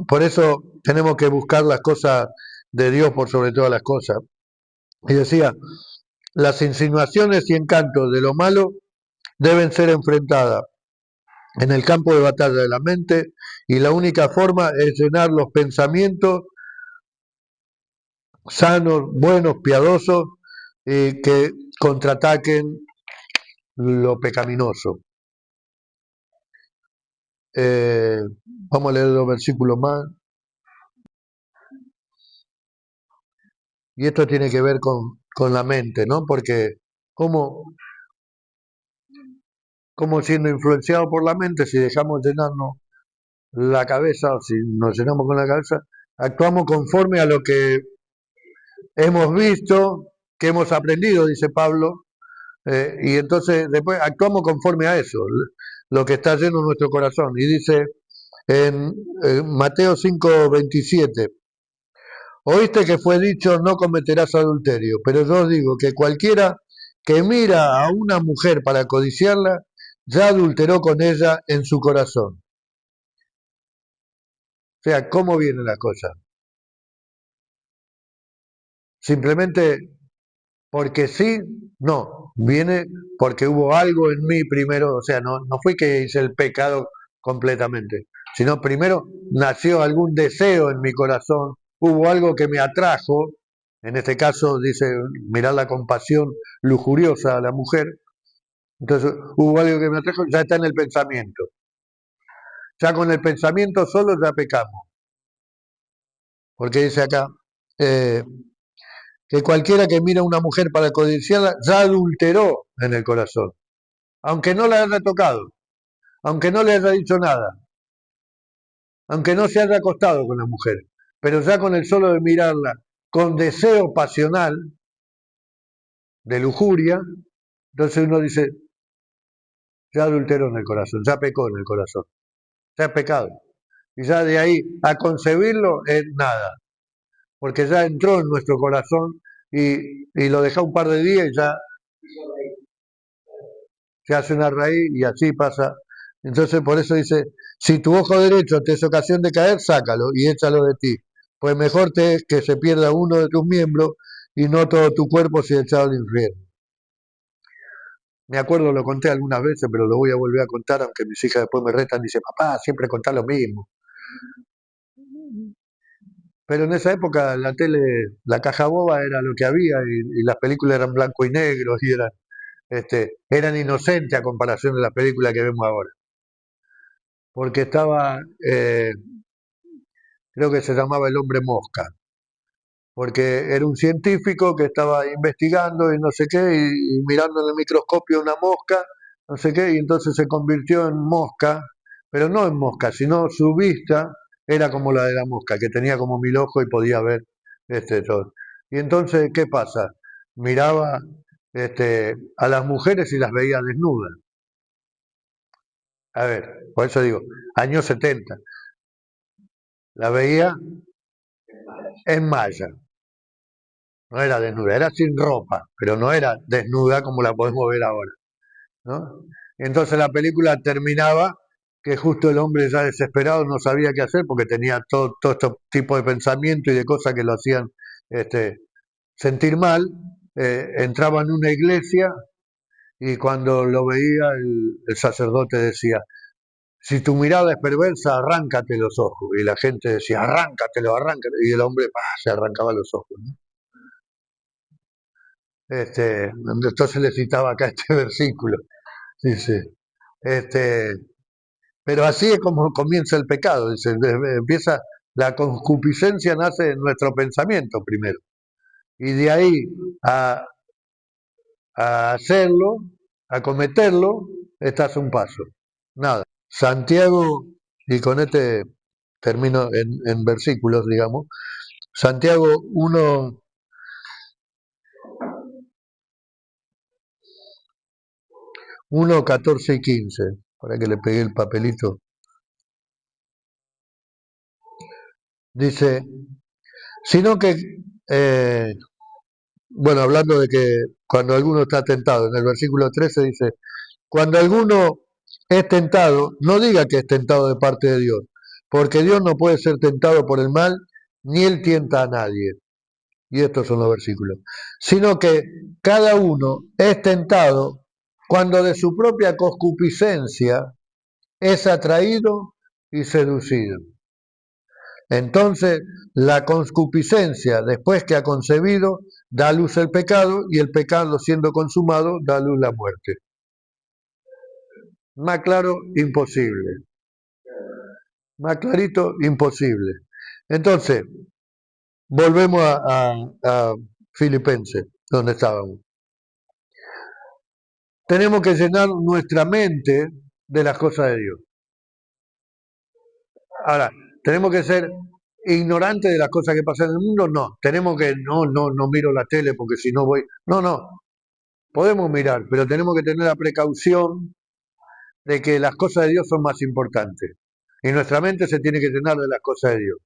Por eso tenemos que buscar las cosas de Dios por sobre todas las cosas. Y decía, las insinuaciones y encantos de lo malo deben ser enfrentadas en el campo de batalla de la mente y la única forma es llenar los pensamientos sanos, buenos, piadosos, que contraataquen lo pecaminoso. Eh, Vamos a leer los versículos más. Y esto tiene que ver con la mente, ¿no? Porque ¿cómo, cómo siendo influenciado por la mente, si dejamos llenarnos la cabeza, o si nos llenamos con la cabeza, actuamos conforme a lo que hemos visto, que hemos aprendido, dice Pablo, y entonces después actuamos conforme a eso, lo que está lleno en nuestro corazón. Y dice en Mateo 5:27, oíste que fue dicho, no cometerás adulterio, pero yo os digo que cualquiera que mira a una mujer para codiciarla, ya adulteró con ella en su corazón. O sea, ¿cómo viene la cosa? Simplemente porque sí, no, viene porque hubo algo en mí primero, o sea, no fue que hice el pecado completamente, sino primero nació algún deseo en mi corazón, hubo algo que me atrajo, en este caso dice, mirar la compasión lujuriosa a la mujer, entonces hubo algo que me atrajo, ya está en el pensamiento, ya con el pensamiento solo ya pecamos, porque dice acá, eh, que cualquiera que mira a una mujer para codiciarla ya adulteró en el corazón, aunque no la haya tocado, aunque no le haya dicho nada, aunque no se haya acostado con la mujer, pero ya con el solo de mirarla, con deseo pasional, de lujuria, entonces uno dice, ya adulteró en el corazón, ya pecó en el corazón, ya es pecado. Y ya de ahí a concebirlo es nada, porque ya entró en nuestro corazón y lo deja un par de días y ya se hace una raíz y así pasa. Entonces por eso dice, si tu ojo derecho te es ocasión de caer, sácalo y échalo de ti. Pues mejor te es que se pierda uno de tus miembros y no todo tu cuerpo sea echado al infierno. Me acuerdo, lo conté algunas veces, pero lo voy a volver a contar, aunque mis hijas después me retan y dicen, papá, siempre contás lo mismo. Pero en esa época la tele, la caja boba era lo que había y las películas eran blanco y negro y eran inocentes a comparación de las películas que vemos ahora. Porque estaba, creo que se llamaba El hombre mosca, porque era un científico que estaba investigando y no sé qué, y mirando en el microscopio una mosca, no sé qué, y entonces se convirtió en mosca, pero no en mosca, sino su vista era como la de la mosca, que tenía como 1000 ojos y podía ver todo. Y entonces, ¿qué pasa? Miraba a las mujeres y las veía desnudas. A ver, por eso digo, años 70, la veía en malla, no era desnuda, era sin ropa, pero no era desnuda como la podemos ver ahora, ¿no? Entonces la película terminaba que justo el hombre ya desesperado no sabía qué hacer porque tenía todo este tipo de pensamiento y de cosas que lo hacían este, sentir mal, entraba en una iglesia y cuando lo veía el sacerdote decía, si tu mirada es perversa, arráncate los ojos. Y la gente decía, arráncatelo, arráncatelo. Y el hombre se arrancaba los ojos, ¿no? Entonces le citaba acá este versículo. Dice, este, Pero así es como comienza el pecado. Dice, empieza, la concupiscencia nace en nuestro pensamiento primero. Y de ahí a, a hacerlo, a cometerlo, estás un paso. Nada. Santiago, y con este termino en versículos, digamos, Santiago 1, 14 y 15, para que le pegué el papelito, dice, sino que, eh, bueno, hablando de que cuando alguno está tentado, en el versículo 13 dice, cuando alguno es tentado, no diga que es tentado de parte de Dios, porque Dios no puede ser tentado por el mal, ni él tienta a nadie. Y estos son los versículos. Sino que cada uno es tentado cuando de su propia concupiscencia es atraído y seducido. Entonces, la concupiscencia, después que ha concebido, da a luz el pecado, y el pecado, siendo consumado, da a luz la muerte. Más claro, imposible. Más clarito, imposible. Entonces, volvemos a Filipenses, donde estábamos. Tenemos que llenar nuestra mente de las cosas de Dios. Ahora, tenemos que ser ignorantes de las cosas que pasan en el mundo, no. Tenemos que, no miro la tele porque si no voy. No, no. Podemos mirar, pero tenemos que tener la precaución de que las cosas de Dios son más importantes. Y nuestra mente se tiene que llenar de las cosas de Dios.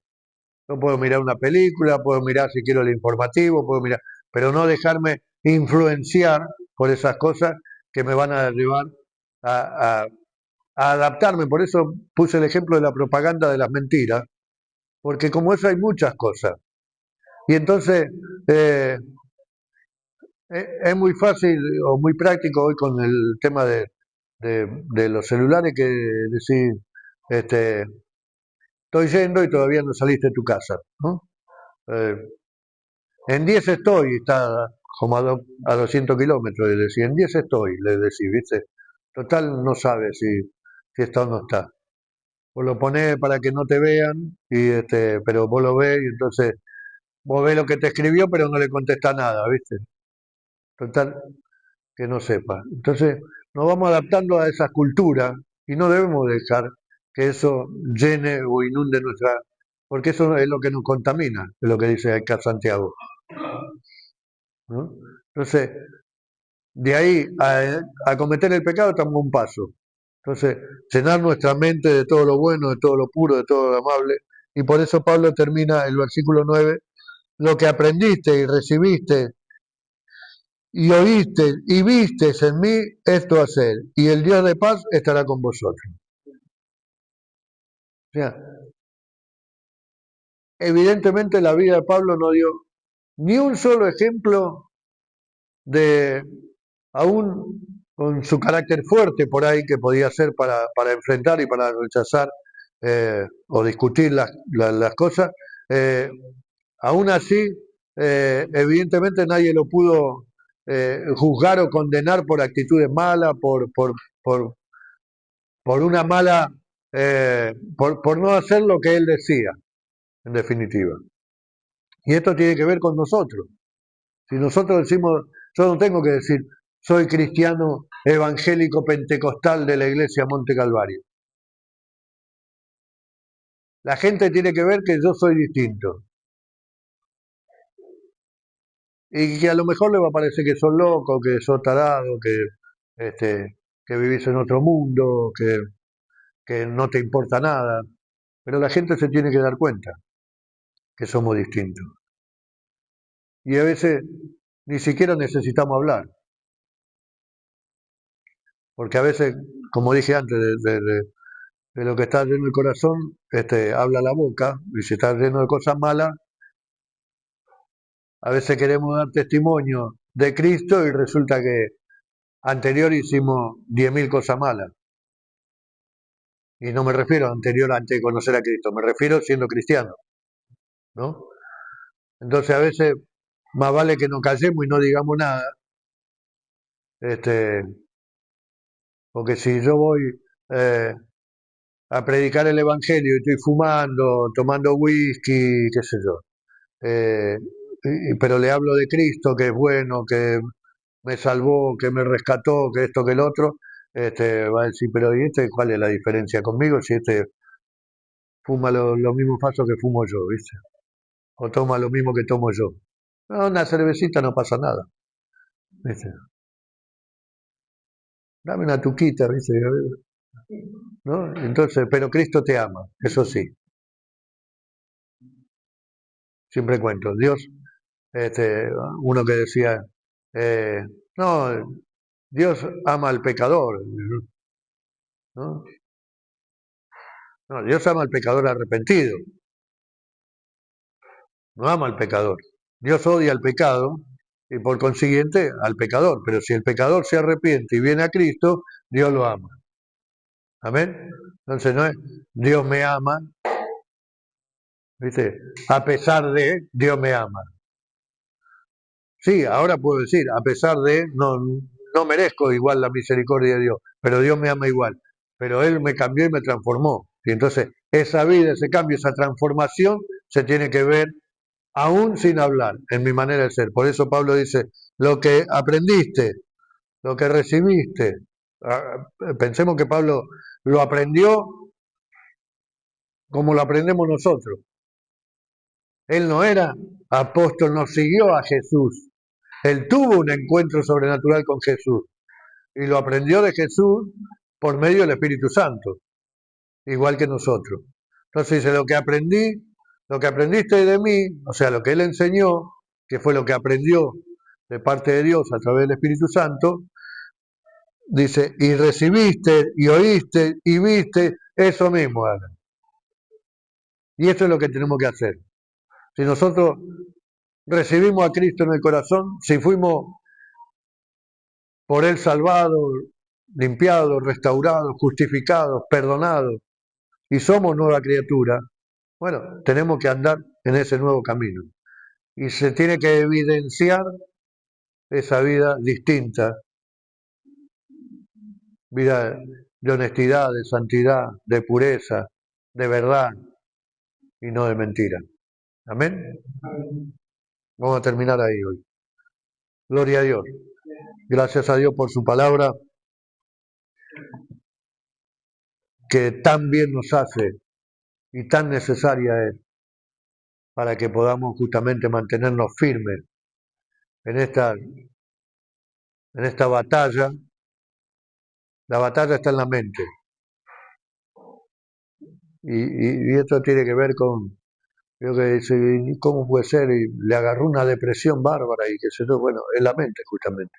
No puedo mirar una película, puedo mirar si quiero el informativo, puedo mirar, pero no dejarme influenciar por esas cosas que me van a llevar a, a, a adaptarme. Por eso puse el ejemplo de la propaganda de las mentiras, porque como eso hay muchas cosas. Y entonces eh, es muy fácil o muy práctico hoy con el tema de los celulares que decir, estoy yendo y todavía no saliste de tu casa, ¿no? Eh, en 10 estoy, está como a 200 kilómetros, le decía, en 10 estoy, le decía, ¿viste? Total, no sabe si está o no está. Vos lo ponés para que no te vean, pero vos lo ves y entonces vos ves lo que te escribió, pero no le contesta nada, ¿viste? Total, que no sepa. Entonces, nos vamos adaptando a esa cultura y no debemos dejar que eso llene o inunde nuestra, porque eso es lo que nos contamina, es lo que dice acá Santiago, ¿no? Entonces, de ahí a cometer el pecado estamos un paso. Entonces, llenar nuestra mente de todo lo bueno, de todo lo puro, de todo lo amable. Y por eso Pablo termina el versículo 9, lo que aprendiste y recibiste y oíste y vistes en mí, esto hacer, y el Dios de paz estará con vosotros. O sea, evidentemente la vida de Pablo no dio ni un solo ejemplo de, aún con su carácter fuerte por ahí que podía ser para enfrentar y para rechazar o discutir las cosas, eh, aún así, evidentemente nadie lo pudo juzgar o condenar por actitudes malas, por, por una mala, por no hacer lo que él decía, en definitiva. Y esto tiene que ver con nosotros. Si nosotros decimos, yo no tengo que decir, soy cristiano evangélico pentecostal de la iglesia Monte Calvario. La gente tiene que ver que yo soy distinto. Y que a lo mejor le va a parecer que sos loco, que sos tarado, que vivís en otro mundo, que no te importa nada. Pero la gente se tiene que dar cuenta que somos distintos. Y a veces ni siquiera necesitamos hablar. Porque a veces, como dije antes, de lo que está lleno el corazón, habla la boca, y si está lleno de cosas malas, a veces queremos dar testimonio de Cristo y resulta que anterior hicimos 10.000 cosas malas. Y no me refiero a anterior antes de conocer a Cristo, me refiero siendo cristiano, ¿no? Entonces a veces más vale que nos callemos y no digamos nada, este, porque si yo voy eh, a predicar el Evangelio y estoy fumando, tomando whisky, qué sé yo. Eh, pero le hablo de Cristo, que es bueno, que me salvó, que me rescató, que esto, que el otro, va a decir, pero ¿y este cuál es la diferencia conmigo si este fuma los mismos pasos que fumo yo, ¿viste? O toma lo mismo que tomo yo? No, una cervecita no pasa nada, ¿viste? Dame una tuquita, ¿viste? ¿No? Entonces, pero Cristo te ama, eso sí, siempre cuento. Dios, uno que decía, eh, no, Dios ama al pecador, ¿no? No, Dios ama al pecador arrepentido, no ama al pecador. Dios odia al pecado y por consiguiente al pecador, pero si el pecador se arrepiente y viene a Cristo, Dios lo ama. Amén. Entonces no es Dios me ama, ¿viste? A pesar de Dios me ama. Sí, ahora puedo decir, a pesar de, no merezco igual la misericordia de Dios, pero Dios me ama igual. Pero Él me cambió y me transformó. Y entonces esa vida, ese cambio, esa transformación se tiene que ver aún sin hablar, en mi manera de ser. Por eso Pablo dice, lo que aprendiste, lo que recibiste. Pensemos que Pablo lo aprendió como lo aprendemos nosotros. Él no era apóstol, no siguió a Jesús. Él tuvo un encuentro sobrenatural con Jesús y lo aprendió de Jesús por medio del Espíritu Santo, igual que nosotros. Entonces dice, lo que aprendiste de mí, o sea, lo que él enseñó, que fue lo que aprendió de parte de Dios a través del Espíritu Santo, dice, y recibiste, y oíste, y viste, eso mismo hagan. Y eso es lo que tenemos que hacer. Si nosotros recibimos a Cristo en el corazón, si fuimos por Él salvados, limpiados, restaurados, justificados, perdonados, y somos nueva criatura, bueno, tenemos que andar en ese nuevo camino. Y se tiene que evidenciar esa vida distinta, vida de honestidad, de santidad, de pureza, de verdad y no de mentira. Amén. Vamos a terminar ahí hoy. Gloria a Dios. Gracias a Dios por su palabra que tan bien nos hace y tan necesaria es para que podamos justamente mantenernos firmes en esta batalla. La batalla está en la mente. Y esto tiene que ver con, creo que dice, ¿cómo puede ser? Y le agarró una depresión bárbara y que se bueno, en la mente justamente.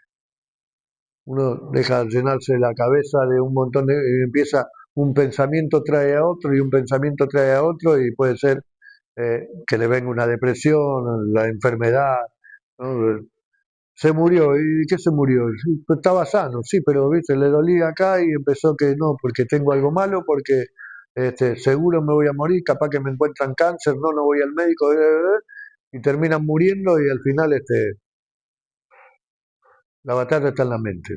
Uno deja de llenarse la cabeza de un montón de, empieza un pensamiento trae a otro y un pensamiento trae a otro y puede ser que le venga una depresión, la enfermedad, ¿no? Se murió, ¿y qué se murió? Sí, pues estaba sano, sí, pero viste, le dolía acá y empezó que no, porque tengo algo malo, porque seguro me voy a morir, capaz que me encuentran cáncer, no voy al médico, y terminan muriendo y al final la batalla está en la mente.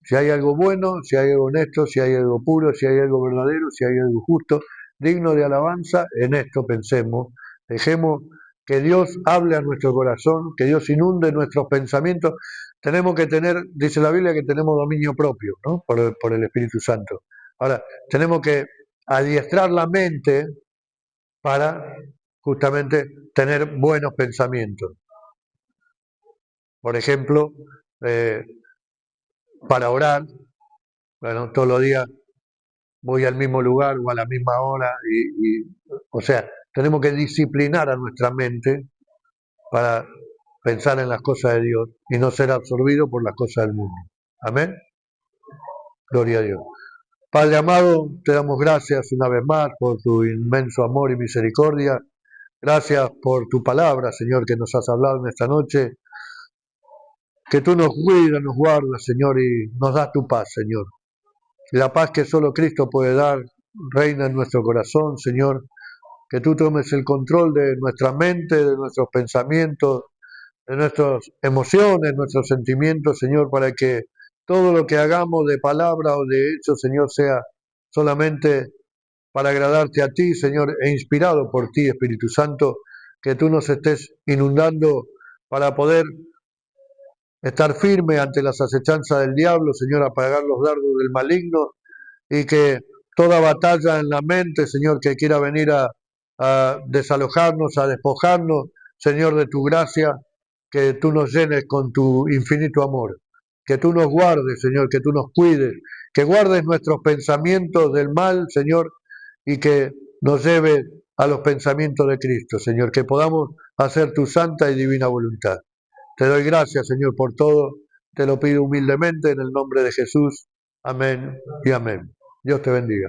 Si hay algo bueno, si hay algo honesto, si hay algo puro, si hay algo verdadero, si hay algo justo, digno de alabanza, en esto pensemos. Dejemos que Dios hable a nuestro corazón, que Dios inunde nuestros pensamientos. Tenemos que tener, dice la Biblia, que tenemos dominio propio, ¿no? Por el Espíritu Santo. Ahora, tenemos que adiestrar la mente para justamente tener buenos pensamientos. Por ejemplo, para orar, bueno, todos los días voy al mismo lugar o a la misma hora o sea, tenemos que disciplinar a nuestra mente para pensar en las cosas de Dios y no ser absorbido por las cosas del mundo. Amén. Gloria a Dios. Padre amado, te damos gracias una vez más por tu inmenso amor y misericordia. Gracias por tu palabra, Señor, que nos has hablado en esta noche. Que tú nos cuidas, nos guardas, Señor, y nos das tu paz, Señor. La paz que solo Cristo puede dar reina en nuestro corazón, Señor. Que tú tomes el control de nuestra mente, de nuestros pensamientos, de nuestras emociones, nuestros sentimientos, Señor, para que todo lo que hagamos de palabra o de hecho, Señor, sea solamente para agradarte a ti, Señor, e inspirado por ti, Espíritu Santo, que tú nos estés inundando para poder estar firme ante las acechanzas del diablo, Señor, apagar los dardos del maligno y que toda batalla en la mente, Señor, que quiera venir a desalojarnos, a despojarnos, Señor, de tu gracia, que tú nos llenes con tu infinito amor, que tú nos guardes, Señor, que tú nos cuides, que guardes nuestros pensamientos del mal, Señor, y que nos lleve a los pensamientos de Cristo, Señor, que podamos hacer tu santa y divina voluntad. Te doy gracias, Señor, por todo. Te lo pido humildemente en el nombre de Jesús. Amén y amén. Dios te bendiga.